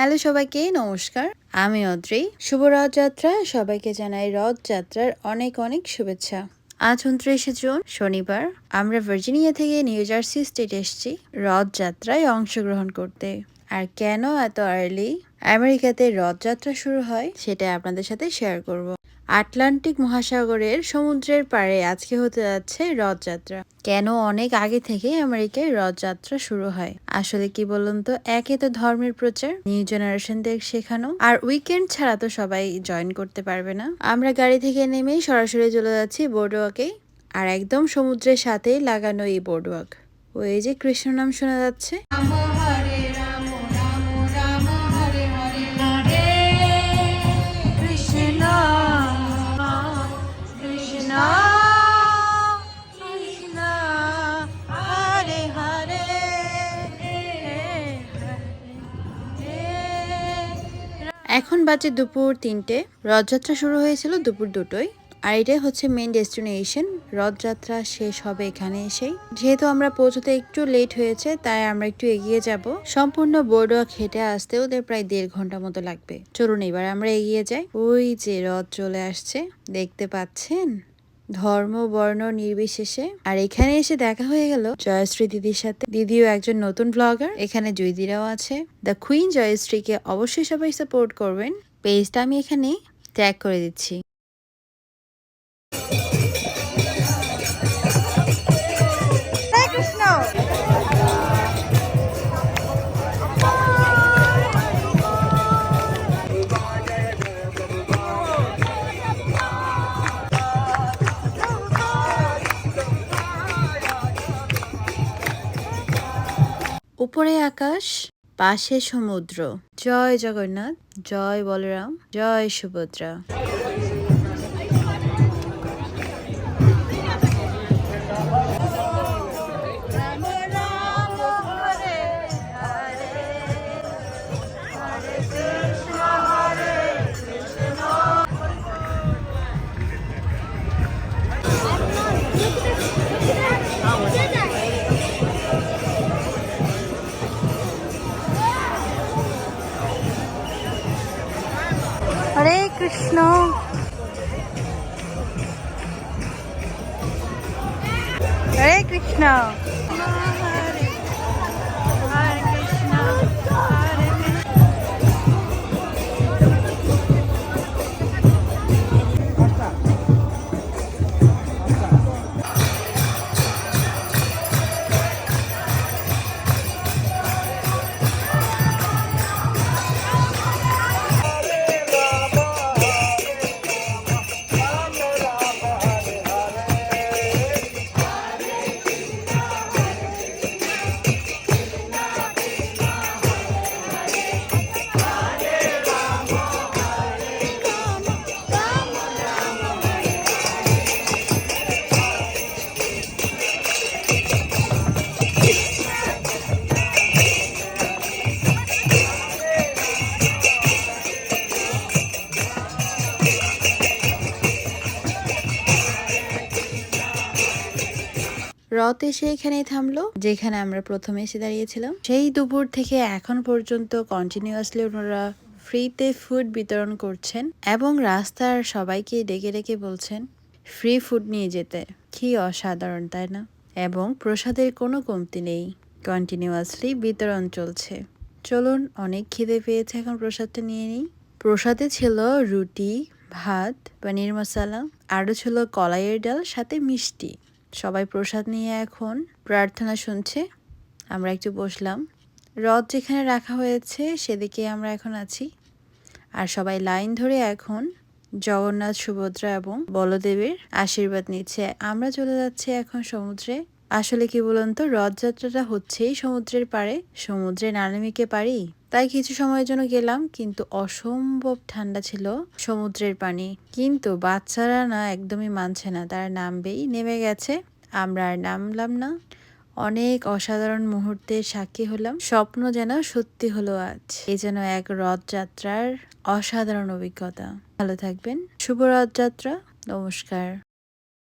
Hello সবাইকে নমস্কার, আমি অদ্রি। শুভ রথযাত্রা। সবাইকে জানাই রথযাত্রার অনেক অনেক শুভেচ্ছা। আজ 29 জুন শনিবার। আমরা ভার্জিনিয়া থেকে নিউ জার্সি স্টেট এসেছি রথযাত্রায় অংশগ্রহণ করতে। আর কেন এত আর্লি আমেরিকাতে রথযাত্রা শুরু হয় সেটা আপনাদের সাথে শেয়ার করব। আটলান্টিক মহাসাগরের সমুদ্রের পাড়ে আজকে হতে যাচ্ছে রথযাত্রা। কেন অনেক আগে থেকে আমেরিকায় রথযাত্রা শুরু হয়? আসলে কি বলুন তো, একে তো ধর্মের প্রচার, নিউ জেনারেশনদের শেখানো, আর উইকেন্ড ছাড়া তো সবাই জয়েন করতে পারবে না। আমরা গাড়ি থেকে নেমেই সরাসরি চলে যাচ্ছি বোর্ডওয়াকে। আর একদম সমুদ্রের সাথেই লাগানো এই বোর্ডওয়াক। ওই যে কৃষ্ণ নাম শোনা যাচ্ছে। এখন বাজে দুপুর 3টে। রথযাত্রা শুরু হয়েছিল দুপুর 2টোয়। আর এটাই হচ্ছে মেন ডেস্টিনেশন। রথযাত্রা শেষ হবে এখানে এসেই। যেহেতু আমরা পৌঁছতে একটু লেট হয়েছে, তাই আমরা একটু এগিয়ে যাব। সম্পূর্ণ বোর্ডওয়াক হেঁটে আসতে ওদের প্রায় 1.5 ঘন্টা মতো লাগবে। চলুন এবার আমরা এগিয়ে যাই। ওই যে রথ চলে আসছে, দেখতে পাচ্ছেন, ধর্ম বর্ণ নির্বিশেষে। আর এখানে এসে দেখা হয়ে গেল জয়শ্রী দিদির সাথে। দিদিও একজন নতুন ব্লগার। এখানে জয়দিরাও আছে। দ্য কুইন জয়শ্রীকে অবশ্যই সবাই সাপোর্ট করবেন। পেজটা আমি এখানে ট্যাগ করে দিচ্ছি। উপরে আকাশ, পাশে সমুদ্র। জয় জগন্নাথ, জয় বলরাম, জয় সুভদ্রা। হরে কৃষ্ণ, হরে কৃষ্ণ। রথ এসে এখানেই থামলো, যেখানে আমরা প্রথমে এসে দাঁড়িয়েছিলাম। সেই দুপুর থেকে এখন পর্যন্ত কন্টিনিউয়াসলি ওনারা ফ্রিতে ফুড বিতরণ করছেন এবং রাস্তার সবাইকে ডেকে ডেকে বলছেন ফ্রি ফুড নিয়ে যেতে। কি অসাধারণ, তাই না? এবং প্রসাদের কোনো কমতি নেই, কন্টিনিউয়াসলি বিতরণ চলছে। চলুন, অনেক খিদে পেয়েছে, এখন প্রসাদটা নিয়ে নিই। প্রসাদে ছিল রুটি, ভাত, পনির মশলা, আরও ছিল কলাইয়ের ডাল, সাথে মিষ্টি। সবাই প্রসাদ নিয়ে এখন প্রার্থনা শুনছে। আমরা একটু বসলাম। রথ যেখানে রাখা হয়েছে সেদিকে আমরা এখন আছি। আর সবাই লাইন ধরে এখন জগন্নাথ, সুভদ্রা এবং বলদেবের আশীর্বাদ নিচ্ছে। আমরা চলে যাচ্ছি এখন সমুদ্রে। আসলে কি বলুন তো, রথযাত্রাটা হচ্ছেই সমুদ্রের পাড়ে। সমুদ্রে না নেমে কে পারি? তাই কিছু সময়ের জন্য গেলাম, কিন্তু অসম্ভব ঠান্ডা ছিল সমুদ্রের পানি। কিন্তু বাচ্চারা না একদমই মানছে না, তারা নামবেই, নেমে গেছে। আমরা আর নামলাম না। অনেক অসাধারণ মুহূর্তের সাক্ষী হলাম। স্বপ্ন যেন সত্যি হলো আজ। এই যেন এক রথযাত্রার অসাধারণ অভিজ্ঞতা। ভালো থাকবেন। শুভ রথযাত্রা। নমস্কার।